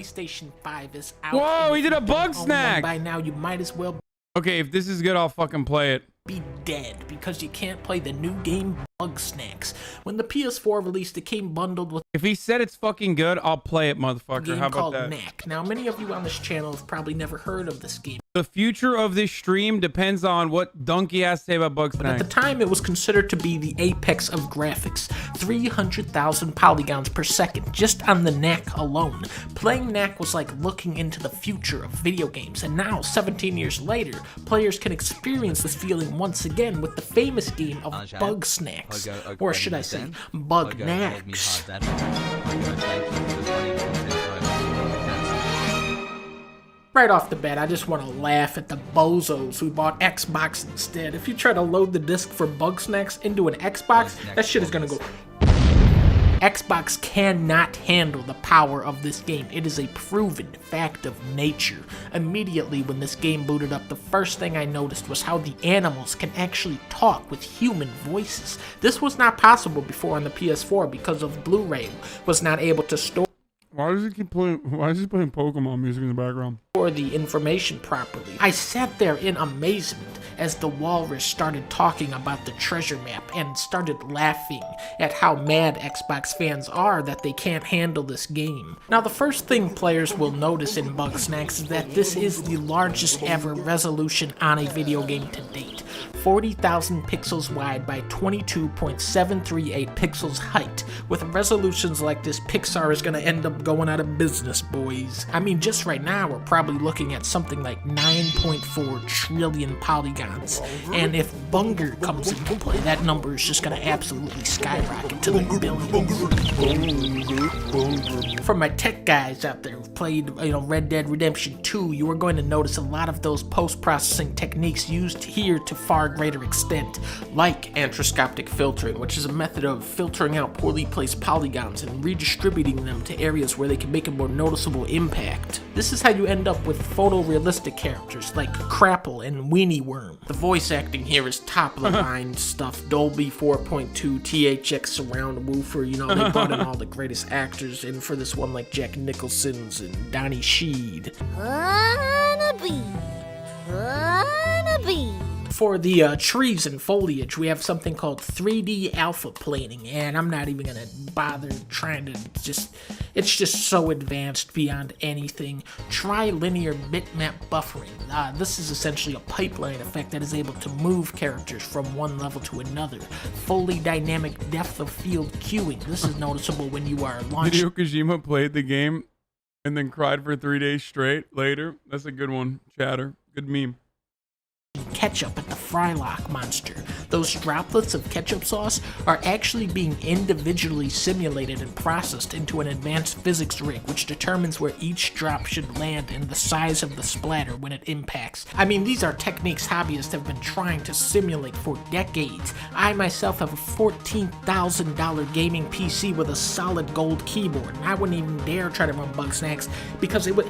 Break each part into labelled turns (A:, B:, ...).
A: PlayStation 5 is out.
B: Whoa, he did a
A: Bugsnax!
B: Bugsnax!
A: By now, you might as well
B: Okay, if this is good, I'll fucking play it.
A: be dead because you can't play the new game Bugsnax. When the PS4 released, it came bundled with
B: If he said it's fucking good, I'll play it,
A: a
B: motherfucker.
A: game
B: How about
A: called
B: that?
A: Knack. Now, many of you on this channel have probably never heard of this game.
B: The future of this stream depends on what Donkey has to say about
A: But at the
B: Bugsnax.
A: time, it was considered to be the apex of graphics. 300,000 polygons per second, just on the Knack alone. Playing Knack was like looking into the future of video games, and now, 17 years later, players can experience this feeling once again with the famous game of Bugsnax. Or should I say, Bugsnax. Right off the bat, I just want to laugh at the bozos who bought Xbox instead. If you try to load the disc for Bugsnax into an Xbox, that shit is gonna go. Xbox cannot handle the power of this game. It is a proven fact of nature. Immediately when this game booted up, the first thing I noticed was how the animals can actually talk with human voices. This was not possible before on the PS4 because of Blu-ray was not able to store
B: Why does he keep playing? Why is he playing Pokemon music in the background?
A: the information properly. I sat there in amazement as the walrus started talking about the treasure map and started laughing at how mad Xbox fans are that they can't handle this game. Now, the first thing players will notice in Bugsnax is that this is the largest ever resolution on a video game to date. 40,000 pixels wide by 22.738 pixels height. With resolutions like this, Pixar is gonna end up going out of business, boys. I mean, just right now, we're probably looking at something like 9.4 trillion polygons. And if Bunger comes into play, that number is just gonna absolutely skyrocket to the billions. For my tech guys out there who've played, Red Dead Redemption 2, you are going to notice a lot of those post-processing techniques used here to far greater extent, like antroscopic filtering, which is a method of filtering out poorly placed polygons and redistributing them to areas where they can make a more noticeable impact. This is how you end up with photorealistic characters like Crapple and Weenie Worm. The voice acting here is top of the line stuff. Dolby 4.2, THX surround woofer, they brought in all the greatest actors in for this one, like Jack Nicholson's and Donnie Sheed.
C: HasanAbi.
A: For the trees and foliage, we have something called 3D alpha planing, and I'm not even gonna bother trying to it's just so advanced beyond anything. Trilinear bitmap buffering. This is essentially a pipeline effect that is able to move characters from one level to another. Fully dynamic depth of field queuing. This is noticeable when you are launching.
B: Hideo Kojima played the game and then cried for 3 days straight later. That's a good one, chatter. Good meme.
A: Ketchup at the Frylock monster. Those droplets of ketchup sauce are actually being individually simulated and processed into an advanced physics rig which determines where each drop should land and the size of the splatter when it impacts. I mean, these are techniques hobbyists have been trying to simulate for decades. I myself have a $14,000 gaming PC with a solid gold keyboard, and I wouldn't even dare try to run Bugsnax because it would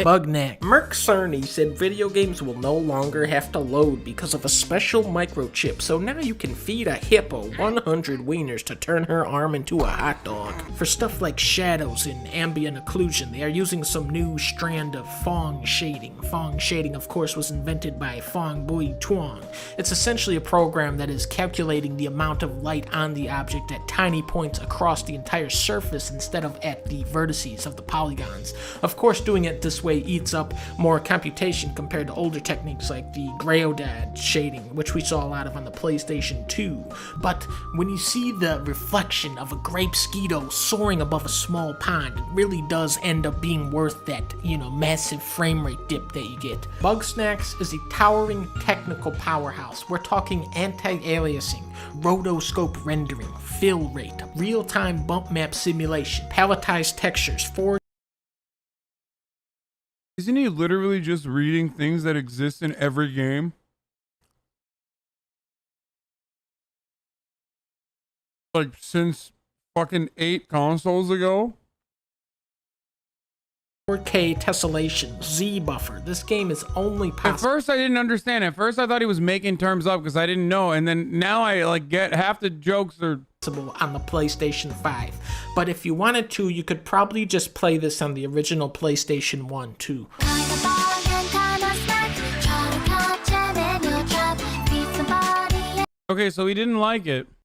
A: Bugsnax. Merc Cerny said video games will no longer have to load because of a special microchip, so now you can feed a hippo 100 wieners to turn her arm into a hot dog. For stuff like shadows and ambient occlusion, they are using some new strand of Phong shading. Phong shading, of course, was invented by Phong Bui Tuan. It's essentially a program that is calculating the amount of light on the object at tiny points across the entire surface instead of at the vertices of the polygons. Of course, doing it this way eats up more computation compared to older techniques like the Graodad shading, which we saw a lot of on the PlayStation 2. But when you see the reflection of a grape skeeto soaring above a small pond, it really does end up being worth that, massive frame rate dip that you get. Bugsnax is a towering technical powerhouse. We're talking anti-aliasing, rotoscope rendering, fill rate, real-time bump map simulation, palletized textures,
B: Isn't he literally just reading things that exist in every game? Like, since fucking 8 consoles ago?
A: 4K tessellation, Z buffer. This game is only
B: At
A: possible
B: first, I didn't understand. At first, I thought he was making terms up because I didn't know. And then now I like get half the jokes are.
A: on the PlayStation 5. But if you wanted to, you could probably just play this on the original PlayStation 1 too.
B: Okay, so he didn't like it.